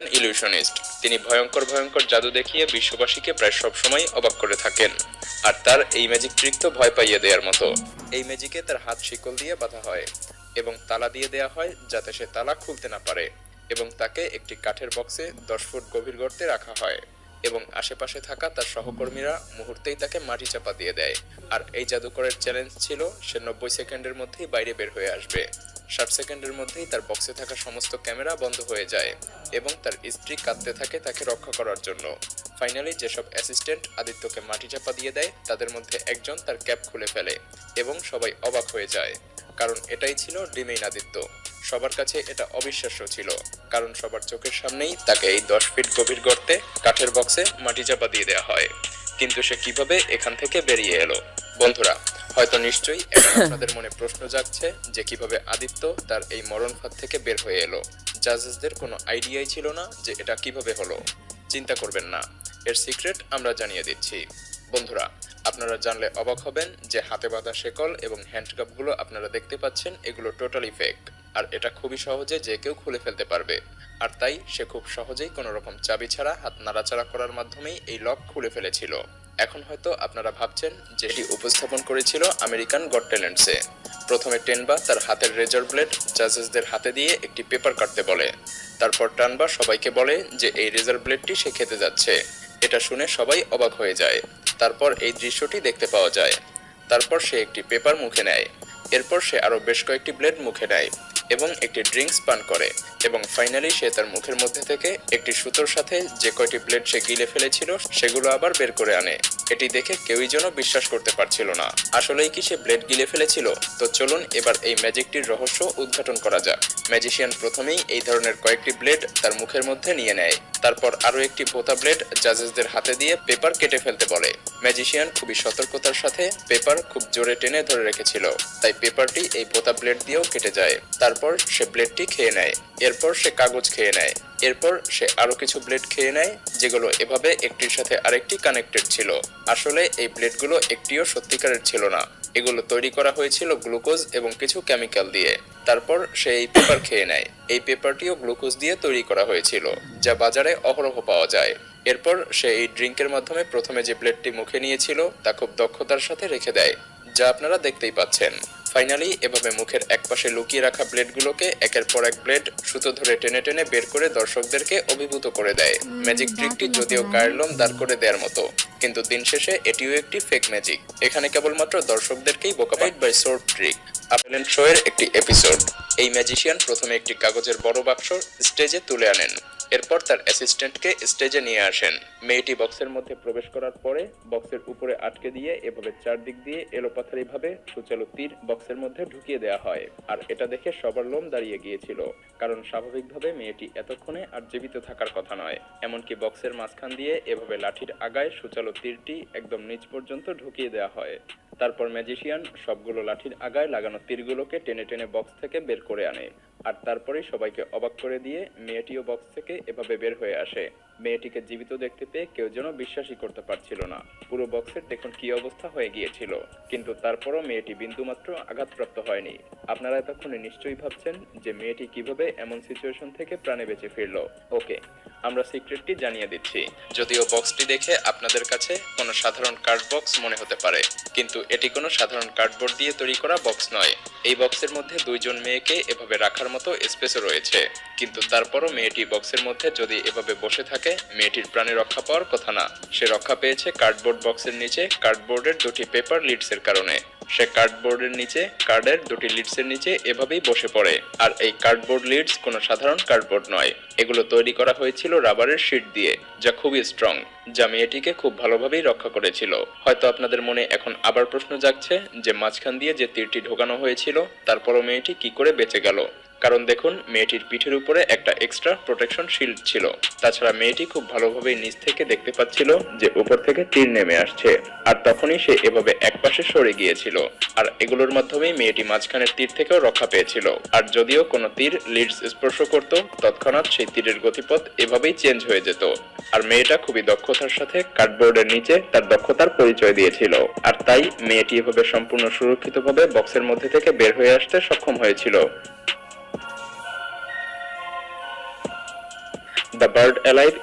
Illusionist. তিনি ভয়ঙ্কর ভয়ঙ্কর জাদু দেখিয়ে বিশ্ববাসীকে প্রায় সবসময় অবাক করে থাকেন। আর তার এই ম্যাজিক ট্রিক তো ভয় পাইয়ে দেওয়ার মতো। এই ম্যাজিকে তার হাত শিকল দিয়ে বাঁধা হয় এবং তালা দিয়ে দেয়া হয় যাতে সে তালা খুলতে না পারে, এবং তাকে একটি কাঠের বক্সে 10 ফুট গভীর গর্তে রাখা হয় এবং আশেপাশে থাকা তার সহকর্মীরা মুহূর্তেই তাকে মাটি চাপা দিয়ে দেয়। আর এই জাদুকরের চ্যালেঞ্জ ছিল সে 90 সেকেন্ডের মধ্যেই বাইরে বের হয়ে আসবে। 60 সেকেন্ডের মধ্যেই তার বক্সে থাকা সমস্ত ক্যামেরা বন্ধ হয়ে যায় এবং তার স্ত্রী কাঁদতে থাকে তাকে রক্ষা করার জন্য। ফাইনালি যেসব অ্যাসিস্ট্যান্ট আদিত্যকে মাটি চাপা দিয়ে দেয় তাদের মধ্যে একজন তার ক্যাপ খুলে ফেলে এবং সবাই অবাক হয়ে যায়, কারণ এটাই ছিল ডিমেইন আদিত্য। সবার কাছে এটা অবিশ্বাস্য ছিল, কারণ সবার চোখের সামনেই তাকে এই 10 ফিট গভীর গর্তে কাঠের বক্সে মাটি চাপা দিয়ে দেওয়া হয়। কিন্তু সে কিভাবে এখান থেকে বেরিয়ে এলো? বন্ধুরা, হয়তো নিশ্চয়ই এখন আপনাদের মনে প্রশ্ন জাগছে যে কিভাবে আদিত্য তার এই মরণ ফাঁদ থেকে বের হয়ে এলো। জাজেসদের কোনো আইডিয়াই ছিল না যে এটা কিভাবে হলো। চিন্তা করবেন না, এর সিক্রেট আমরা জানিয়ে দিচ্ছি। বন্ধুরা, আপনারা জানলে অবাক হবেন যে হাতে বাঁধা শেকল এবং হ্যান্ডকাপগুলো আপনারা দেখতে পাচ্ছেন এগুলো টোটালি ফেক। আর এটা খুবই সহজে যে কেউ খুলে ফেলতে পারবে। আর তাই সে খুব সহজেই কোনো রকম চাবি ছাড়া হাত নাড়াচাড়া করার মাধ্যমেই এই লক খুলে ফেলেছিল। এখন হয়তো আপনারা ভাবছেন যে এটি উপস্থাপন করেছিল আমেরিকান গট ট্যালেন্টসে। প্রথমে টেনবা তার হাতের রেজার ব্লেড জাজেসদের হাতে দিয়ে একটি পেপার কাটতে বলে। তারপর টানবা সবাইকে বলে যে এই রেজার ব্লেডটি সে খেতে যাচ্ছে। এটা শুনে সবাই অবাক হয়ে যায়। তারপর এই দৃশ্যটি দেখতে পাওয়া যায়। তারপর সে একটি পেপার মুখে নেয়। এরপর সে আরো বেশ কয়েকটি ব্লেড মুখে নেয় এবং একটি ড্রিঙ্কস পান করে, এবং ফাইনালি সে তার মুখের মধ্যে থেকে একটি সুতোর সাথে যে কয়টি ব্লেড সে গিলে ফেলেছিল সেগুলো আবার বের করে আনে। এটি দেখে কেউই যেন বিশ্বাস করতে পারছিল না। আসলেই কি সে ব্লেড গিলে ফেলেছিল? তো চলুন এবার এই ম্যাজিকটির রহস্য উদ্ঘাটন করা যাক। ম্যাজিশিয়ান প্রথমেই এই ধরনের কয়েকটি ব্লেড তার মুখের মধ্যে নিয়ে নেয়। তারপর আরো একটি ভোঁতা ব্লেড জাজেসদের হাতে দিয়ে পেপার কেটে ফেলতে বলে। ম্যাজিশিয়ান খুবই সতর্কতার সাথে পেপার খুব জোরে টেনে ধরে রেখেছিল, তাই পেপারটি এই ভোঁতা ব্লেড দিয়েও কেটে যায়। তারপর সে ব্লেডটি খেয়ে নেয়। এরপর সে কাগজ খেয়ে নেয়। এরপর সে আরো কিছু ব্লেড খেয়ে নেয় যেগুলো এভাবে একটির সাথে আরেকটি কানেক্টেড ছিল। আসলে এই ব্লেডগুলো একটিও সত্যিকারের ছিল না। এগুলো তৈরি করা হয়েছিল গ্লুকোজ এবং কিছু কেমিক্যাল দিয়ে। তারপর সে এই পেপার খেয়ে নেয়। এই পেপারটিও গ্লুকোজ দিয়ে তৈরি করা হয়েছিল, যা বাজারে অহরহ পাওয়া যায়। এরপর সে এই ড্রিঙ্কের মাধ্যমে প্রথমে যে ব্লেডটি মুখে নিয়েছিল তা খুব দক্ষতার সাথে রেখে দেয়, যা আপনারা দেখতেই পাচ্ছেন। ফাইনালি এভাবে মুখের একপাশে লুকিয়ে রাখা ব্লেডগুলোকে একের পর এক ব্লেড সুতো ধরে টেনে টেনে বের করে দর্শকদেরকে অভিভূত করে দেয়। ম্যাজিক ট্রিকটি যদিও গায়ের লোম দাঁড় করে দেওয়ার মতো, কিন্তু দিন শেষে এটিও একটি ফেক ম্যাজিক। এখানে কেবলমাত্র দর্শকদেরকেই বোকা বাই সোর্ট ট্রিক ট্যালেন্ট শো এর একটি এপিসোড। এই ম্যাজিশিয়ান প্রথমে একটি কাগজের বড় বাক্স স্টেজে তুলে আনেন। এরপর তার অ্যাসিস্ট্যান্টকে স্টেজে নিয়ে আসেন। মেয়েটি বক্সের মধ্যে প্রবেশ করার পরে বক্সের উপরে আটকে দিয়ে এভাবে চারদিক দিয়ে এলোপাথারিভাবে সুচালো তীর বক্সের মধ্যে ঢুকিয়ে দেওয়া হয়। আর এটা দেখে সবার লোম দাঁড়িয়ে গিয়েছিল, কারণ স্বাভাবিকভাবে মেয়েটি এতক্ষণে আর জীবিত থাকার কথা নয়। এমনকি বক্সের মাঝখান দিয়ে এভাবে লাঠির আগায় সুচালো তীরটি একদম নিচ পর্যন্ত ঢুকিয়ে দেওয়া হয়। তারপর ম্যাজিশিয়ান সবগুলো লাঠির আগায় লাগানো তীরগুলোকে টেনে টেনে বক্স থেকে বের করে আনে। আর তারপরেই সবাইকে অবাক করে দিয়ে মেয়েটিও বক্স থেকে এভাবে বের হয়ে আসে। মেয়েটিকে জীবিত দেখতে পেয়ে কেউ যেন বিশ্বাসই করতে পারছিল না। পুরো বক্সের দেখুন কি অবস্থা হয়ে গিয়েছিল, কিন্তু তারপরও মেয়েটি বিন্দুমাত্র আঘাতপ্রাপ্ত হয়নি। আপনারা এতক্ষণে নিশ্চয়ই ভাবছেন যে মেয়েটি কিভাবে এমন সিচুয়েশন থেকে প্রাণে বেঁচে ফিরল। ওকে, আমরা সিক্রেটটি জানিয়ে দিচ্ছি। যদিও বক্সটি দেখে আপনাদের কাছে কোনো সাধারণ কার্ড বক্স মনে হতে পারে, কিন্তু এটি কোনো সাধারণ কার্ডবোর্ড দিয়ে তৈরি করা বক্স নয়। এই বক্সের মধ্যে দুইজন মেয়েকে এভাবে রাখার মতো স্পেসও রয়েছে, কিন্তু তারপরও মেয়েটি বক্সের মধ্যে যদি এভাবে বসে থাকে মেয়েটির প্রাণে রক্ষা পাওয়ার কথা না। সে রক্ষা পেয়েছে কার্ডবোর্ড বক্সের নিচে কার্ডবোর্ডের দুটি পেপার লিডসের কারণে। সে কার্ডবোর্ডের নিচে কার্ডের দুটি লিডসের নিচে এভাবেই বসে পড়ে। আর এই কার্ডবোর্ড লিডস কোনো সাধারণ কার্ডবোর্ড নয়, এগুলো তৈরি করা হয়েছিল রাবারের শীট দিয়ে, যা খুবই স্ট্রং, যা মেয়েটিকে খুব ভালোভাবেই রক্ষা করেছিল। হয়তো আপনাদের মনে এখন আবার প্রশ্ন জাগছে যে মাঝখান দিয়ে যে তীরটি ঢোকানো হয়েছিল তারপরও মেয়েটি কি করে বেঁচে গেল। কারণ দেখুন, মেয়েটির পিঠের উপরে একটা এক্সট্রা প্রোটেকশন শিল্ড ছিল। তাছাড়া মেয়েটি খুব ভালোভাবেই নিচ থেকে দেখতে পাচ্ছিল যে উপর থেকে তীর নেমে আসছে, আর তখনই সে এভাবে একপাশে সরে গিয়েছিল। আর এগুলোর মাধ্যমেই মেয়েটি মাঝখানের তীর থেকেও রক্ষা পেয়েছিল। আর যদিও কোনো তীর লিডস স্পর্শ করত, তৎক্ষণাৎ সেই তীরের গতিপথ এভাবেই চেঞ্জ হয়ে যেত। আর মেয়েটা খুবই দক্ষতার সাথে কার্ডবোর্ডের নিচে তার দক্ষতার পরিচয় দিয়েছিল। আর তাই মেয়েটি এভাবে সম্পূর্ণ সুরক্ষিতভাবে বক্সের মধ্যে থেকে বের হয়ে আসতে সক্ষম হয়েছিল। The bird alive